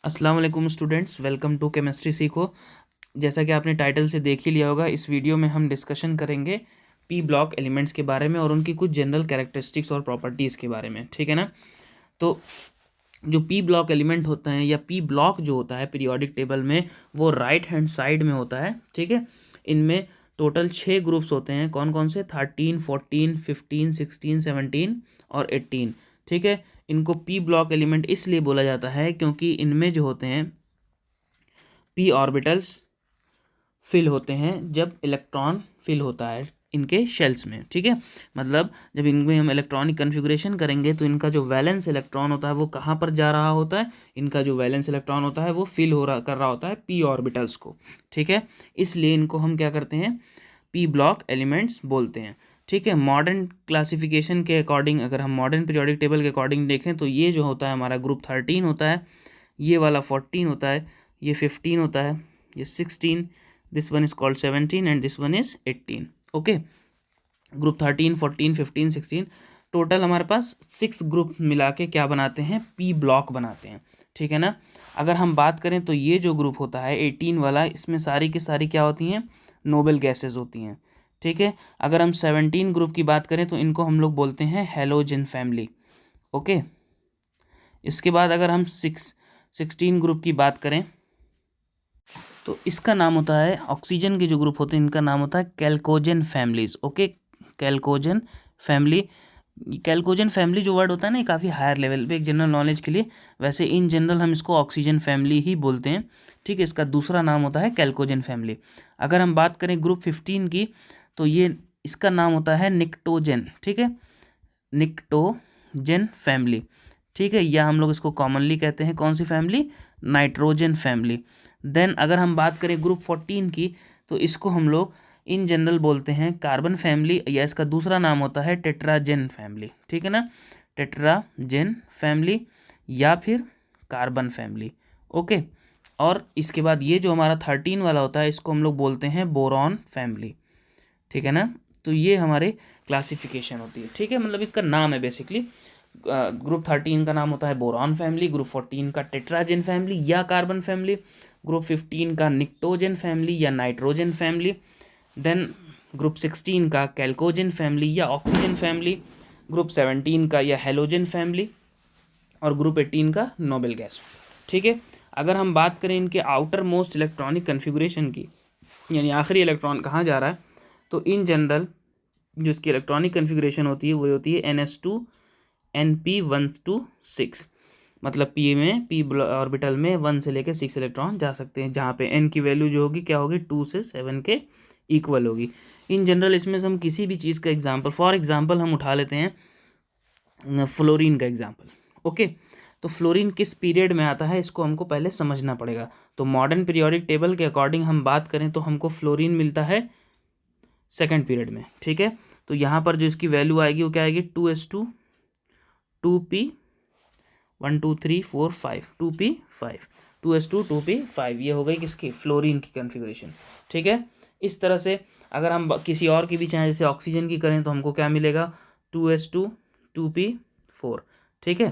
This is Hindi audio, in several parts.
अस्सलाम वालेकुम स्टूडेंट्स, वेलकम टू केमिस्ट्री सीखो। जैसा कि आपने टाइटल से देख ही लिया होगा, इस वीडियो में हम डिस्कशन करेंगे पी ब्लॉक एलिमेंट्स के बारे में और उनकी कुछ जनरल कैरेक्टरिस्टिक्स और प्रॉपर्टीज़ के बारे में। ठीक है ना। तो जो पी ब्लॉक एलिमेंट होते हैं या पी ब्लॉक जो होता है पीरियोडिक टेबल में, वो राइट हैंड साइड में होता है। ठीक है। इनमें टोटल 6 ग्रुप्स होते हैं। कौन कौन से? 13, 14, 15, 16, 17 और 18। ठीक है। इनको पी ब्लॉक एलिमेंट इसलिए बोला जाता है क्योंकि इनमें जो होते हैं पी ऑर्बिटल्स फिल होते हैं जब इलेक्ट्रॉन फिल होता है इनके शेल्स में। ठीक है। मतलब जब इनमें हम इलेक्ट्रॉनिक कन्फिग्रेशन करेंगे तो इनका जो वैलेंस इलेक्ट्रॉन होता है वो कहाँ पर जा रहा होता है? इनका जो वैलेंस इलेक्ट्रॉन होता है वो फिल कर रहा होता है पी ऑर्बिटल्स को। ठीक है। इसलिए इनको हम क्या करते हैं? पी ब्लॉक एलिमेंट्स बोलते हैं। ठीक है। मॉडर्न क्लासिफिकेशन के अकॉर्डिंग, अगर हम मॉडर्न पीरियोडिक टेबल के अकॉर्डिंग देखें तो ये जो होता है हमारा ग्रुप 13 होता है, ये वाला 14 होता है, ये 15 होता है, ये 16, this one is called 17 and this one is 18। Okay. Group 13, 14, 15, 16 total हमारे पास 6 ग्रुप मिला के क्या बनाते हैं? पी ब्लॉक बनाते हैं। ठीक है ना। अगर हम बात करें तो ये जो ग्रुप होता है 18 वाला, इसमें सारी की सारी क्या होती हैं? नोबल गैसेज होती हैं। ठीक है। अगर हम 17 ग्रुप की बात करें तो इनको हम लोग बोलते हैं हेलोजन फैमिली। ओके। इसके बाद अगर हम 16 ग्रुप की बात करें तो इसका नाम होता है, ऑक्सीजन के जो ग्रुप होते हैं इनका नाम होता है कैल्कोजन फैमिलीज। ओके। कैल्कोजन फैमिली। कैल्कोजन फैमिली जो वर्ड होता है ना, ये काफ़ी हायर लेवल पे एक जनरल नॉलेज के लिए, वैसे इन जनरल हम इसको ऑक्सीजन फैमिली ही बोलते हैं। ठीक है। इसका दूसरा नाम होता है कैल्कोजन फैमिली। अगर हम बात करें ग्रुप 15 की तो ये इसका नाम होता है निक्टोजन। ठीक है। निक्टोजन फैमिली। ठीक है। या हम लोग इसको कॉमनली कहते हैं कौन सी फैमिली? Nitrogen family. देन अगर हम बात करें ग्रुप 14 की तो इसको हम लोग इन जनरल बोलते हैं कार्बन फैमिली, या इसका दूसरा नाम होता है टेट्राजेन फैमिली। ठीक है ना। टेट्राजेन फैमिली या फिर कार्बन फैमिली। ओके। और इसके बाद ये जो हमारा 13 वाला होता है इसको हम लोग बोलते हैं बोरॉन फैमिली। ठीक है ना। तो ये हमारे क्लासिफिकेशन होती है। ठीक है। मतलब इसका नाम है बेसिकली। ग्रुप 13 का नाम होता है बोरॉन फैमिली, ग्रुप 14 का टेट्राजेन फैमिली या कार्बन फैमिली, ग्रुप 15 का निक्टोजन फैमिली या नाइट्रोजन फैमिली, देन ग्रुप 16 का कैल्कोजन फैमिली या ऑक्सीजन फैमिली, ग्रुप 17 का या हेलोजन फैमिली और ग्रुप 18 का नोबेल गैस। ठीक है। अगर हम बात करें इनके आउटर मोस्ट इलेक्ट्रॉनिक कन्फिगुरेशन की, यानी आखिरी इलेक्ट्रॉन कहाँ जा रहा है, तो इन जनरल जो इसकी इलेक्ट्रॉनिक कन्फिगरेशन होती है वो होती है NS2 NP1 to 6। मतलब पी में पी ऑर्बिटल में 1 से लेकर 6 इलेक्ट्रॉन जा सकते हैं, जहाँ पे n की वैल्यू जो होगी क्या होगी? 2 से 7 के इक्वल होगी। इन जनरल इसमें से हम किसी भी चीज़ का एग्जांपल, फॉर एग्जांपल हम उठा लेते हैं फ्लोरीन का एग्जांपल। ओके। तो फ्लोरीन किस पीरियड में आता है इसको हमको पहले समझना पड़ेगा। तो मॉडर्न पीरियोडिक टेबल के अकॉर्डिंग हम बात करें तो हमको फ्लोरीन मिलता है सेकेंड पीरियड में। ठीक है। तो यहाँ पर जो इसकी वैल्यू आएगी वो क्या आएगी? 2s2 2p 1 2 3 4 5 2p5 2s2 2p5। ये हो गई किसकी? फ्लोरीन की कन्फिग्रेशन। ठीक है। इस तरह से अगर हम किसी और की भी चाहें, जैसे ऑक्सीजन की करें, तो हमको क्या मिलेगा? 2s2 2p4। ठीक है।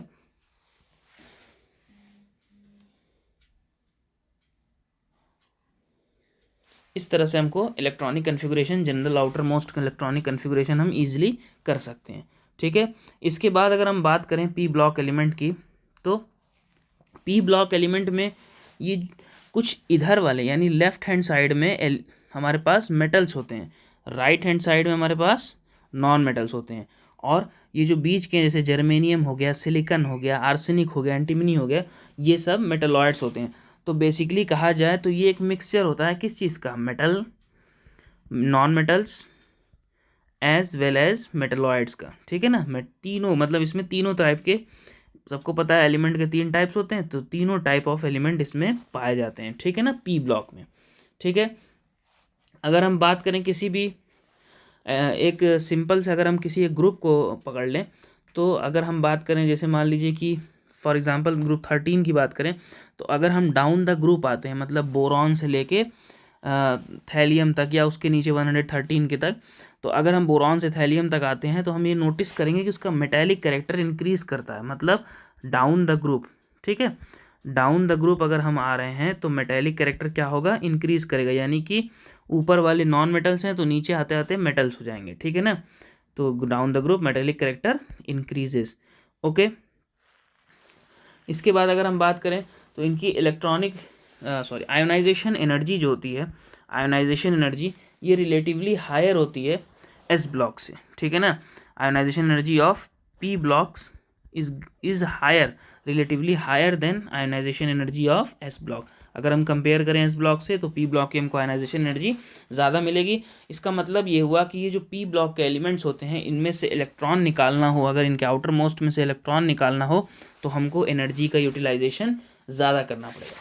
इस तरह से हमको electronic configuration, general outer most electronic configuration हम इजीली कर सकते हैं। ठीक है। इसके बाद अगर हम बात करें पी ब्लॉक एलिमेंट की, तो पी ब्लॉक एलिमेंट में ये कुछ इधर वाले यानी लेफ्ट हैंड साइड में हमारे पास मेटल्स होते हैं, राइट हैंड साइड में हमारे पास नॉन मेटल्स होते हैं। और ये जो बीच के जैसे जर्मेनियम हो गया, सिलिकन हो गया, आर्सेनिक हो गया, एंटीमनी हो गया, ये सब मेटलॉइड्स होते हैं। तो बेसिकली कहा जाए तो ये एक मिक्सचर होता है किस चीज़ का? Metal, non metals as well as metalloids का। ठीक है ना। मैं तीनों, मतलब इसमें तीनों टाइप के, सबको पता है एलिमेंट के 3 टाइप्स होते हैं, तो तीनों टाइप ऑफ एलिमेंट इसमें पाए जाते हैं। ठीक है ना। पी ब्लॉक में। ठीक है। अगर हम बात करें किसी भी एक सिंपल से, अगर हम किसी एक ग्रुप को पकड़ लें, तो अगर हम बात करें जैसे मान लीजिए कि फॉर एग्जांपल ग्रुप 13 की बात करें, तो अगर हम डाउन द ग्रुप आते हैं, मतलब बोरॉन से लेके थैलियम तक या उसके नीचे 113 के तक, तो अगर हम बोरॉन से थैलियम तक आते हैं तो हम ये नोटिस करेंगे कि उसका मेटेलिक कैरेक्टर इंक्रीज करता है, मतलब डाउन द ग्रुप। ठीक है। डाउन द ग्रुप अगर हम आ रहे हैं तो मेटेलिक कैरेक्टर क्या होगा, इंक्रीज करेगा, यानी कि ऊपर वाले नॉन मेटल्स हैं तो नीचे आते आते मेटल्स हो जाएंगे, ठीक है ना। तो down the group metallic character increases. Okay, इसके बाद अगर हम बात करें तो इनकी इलेक्ट्रॉनिक आयोनाइजेशन एनर्जी जो होती है, आयोनाइजेशन एनर्जी ये रिलेटिवली हायर होती है एस ब्लॉक से, ठीक है ना। Ionization energy of P blocks is higher, relatively higher than ionization energy of S block. अगर हम कंपेयर करें एस ब्लॉक से तो पी ब्लॉक की हमको आयोनाइजेशन एनर्जी ज़्यादा मिलेगी। इसका मतलब ये हुआ कि ये जो पी ब्लॉक के एलिमेंट्स होते हैं इनमें से इलेक्ट्रॉन निकालना हो, अगर इनके आउटर मोस्ट में से इलेक्ट्रॉन निकालना हो तो हमको एनर्जी का यूटिलाइजेशन ज़्यादा करना पड़ेगा,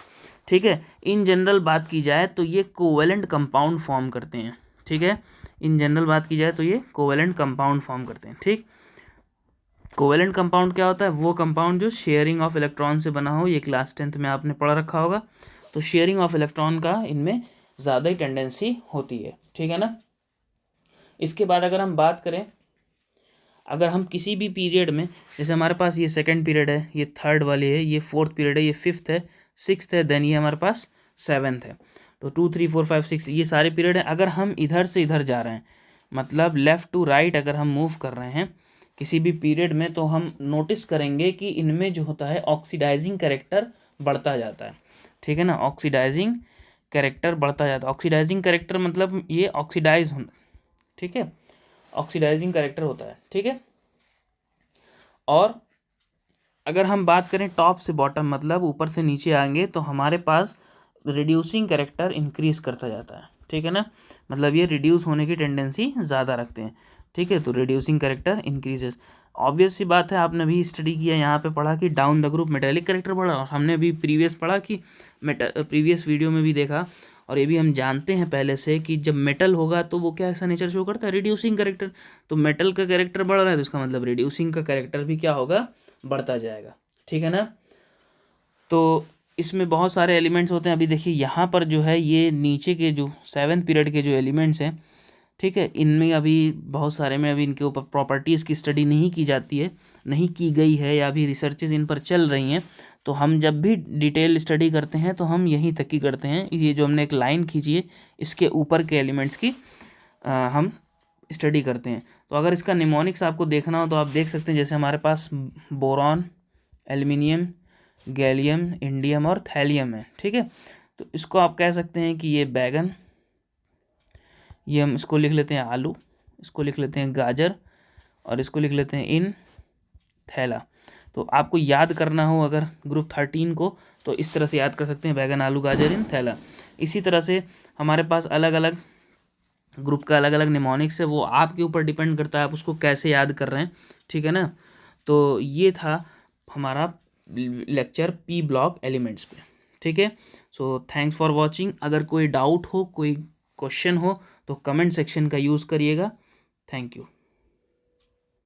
ठीक है। इन जनरल बात की जाए तो ये कोवेलेंट कंपाउंड फॉर्म करते हैं, ठीक है। इन जनरल बात की जाए तो ये कोवेलेंट कंपाउंड फॉर्म करते हैं, ठीक। कोवेलेंट कंपाउंड क्या होता है, वो कंपाउंड जो शेयरिंग ऑफ इलेक्ट्रॉन से बना हो, ये क्लास 10th में आपने पढ़ा रखा होगा। तो शेयरिंग ऑफ इलेक्ट्रॉन का इनमें ज़्यादा ही टेंडेंसी होती है, ठीक है ना। इसके बाद अगर हम बात करें, अगर हम किसी भी पीरियड में, जैसे हमारे पास ये सेकंड पीरियड है, ये थर्ड वाली है, ये फोर्थ पीरियड है, ये फिफ्थ है, सिक्स्थ है, देन ये हमारे पास सेवन्थ है। तो 2 3 4 5 6 ये सारे पीरियड हैं। अगर हम इधर से इधर जा रहे हैं, मतलब लेफ़्ट टू राइट अगर हम मूव कर रहे हैं किसी भी पीरियड में, तो हम नोटिस करेंगे कि इनमें जो होता है ऑक्सीडाइजिंग कैरेक्टर बढ़ता जाता है, ठीक है ना। ऑक्सीडाइजिंग कैरेक्टर बढ़ता जाता है। ऑक्सीडाइजिंग कैरेक्टर मतलब ये ऑक्सीडाइज होना, ठीक है, ऑक्सीडाइजिंग कैरेक्टर होता है, ठीक है। और अगर हम बात करें टॉप से बॉटम, मतलब ऊपर से नीचे आएंगे, तो हमारे पास रिड्यूसिंग कैरेक्टर इंक्रीज करता जाता है, ठीक है ना। मतलब ये रिड्यूस होने की टेंडेंसी ज़्यादा रखते हैं, ठीक है। तो रिड्यूसिंग कैरेक्टर इंक्रीजेस, ऑब्वियस सी बात है, आपने भी स्टडी किया, यहाँ पे पढ़ा कि down the group metallic character बढ़ा, और हमने भी प्रीवियस पढ़ा कि प्रीवियस वीडियो में भी देखा, और ये भी हम जानते हैं पहले से कि जब मेटल होगा तो वो क्या ऐसा नेचर शो करता है, रिड्यूसिंग कैरेक्टर। तो मेटल का कैरेक्टर बढ़ रहा है तो इसका मतलब रिड्यूसिंग का कैरेक्टर भी क्या होगा, बढ़ता जाएगा, ठीक है ना। तो इसमें बहुत सारे एलिमेंट्स होते हैं। अभी देखिए यहाँ पर जो है ये नीचे के जो 7th पीरियड के जो एलिमेंट्स हैं, ठीक है, इनमें अभी बहुत सारे में अभी इनके ऊपर प्रॉपर्टीज़ की स्टडी नहीं की जाती है, नहीं की गई है, या अभी रिसर्चेज इन पर चल रही हैं। तो हम जब भी डिटेल स्टडी करते हैं तो हम यहीं तक ही करते हैं। ये जो हमने एक लाइन खींची है इसके ऊपर के एलिमेंट्स की हम स्टडी करते हैं। तो अगर इसका निमोनिक्स आपको देखना हो तो आप देख सकते हैं, जैसे हमारे पास बोरॉन, एल्युमिनियम, गैलियम, इंडियम और थैलियम है, ठीक है। तो इसको आप कह सकते हैं कि ये बैगन, ये हम इसको लिख लेते हैं आलू, इसको लिख लेते हैं गाजर, और इसको लिख लेते हैं इन थैला। तो आपको याद करना हो अगर ग्रुप 13 को, तो इस तरह से याद कर सकते हैं, बैगन, आलू, गाजर, इन थैला। इसी तरह से हमारे पास अलग अलग ग्रुप का अलग अलग निमोनिक्स है, वो आपके ऊपर डिपेंड करता है आप उसको कैसे याद कर रहे हैं, ठीक है ना। तो ये था हमारा लेक्चर पी ब्लॉक एलिमेंट्स पे, ठीक है। So thanks for watching. अगर कोई डाउट हो, कोई क्वेश्चन हो तो कमेंट सेक्शन का यूज़ करिएगा। Thank you.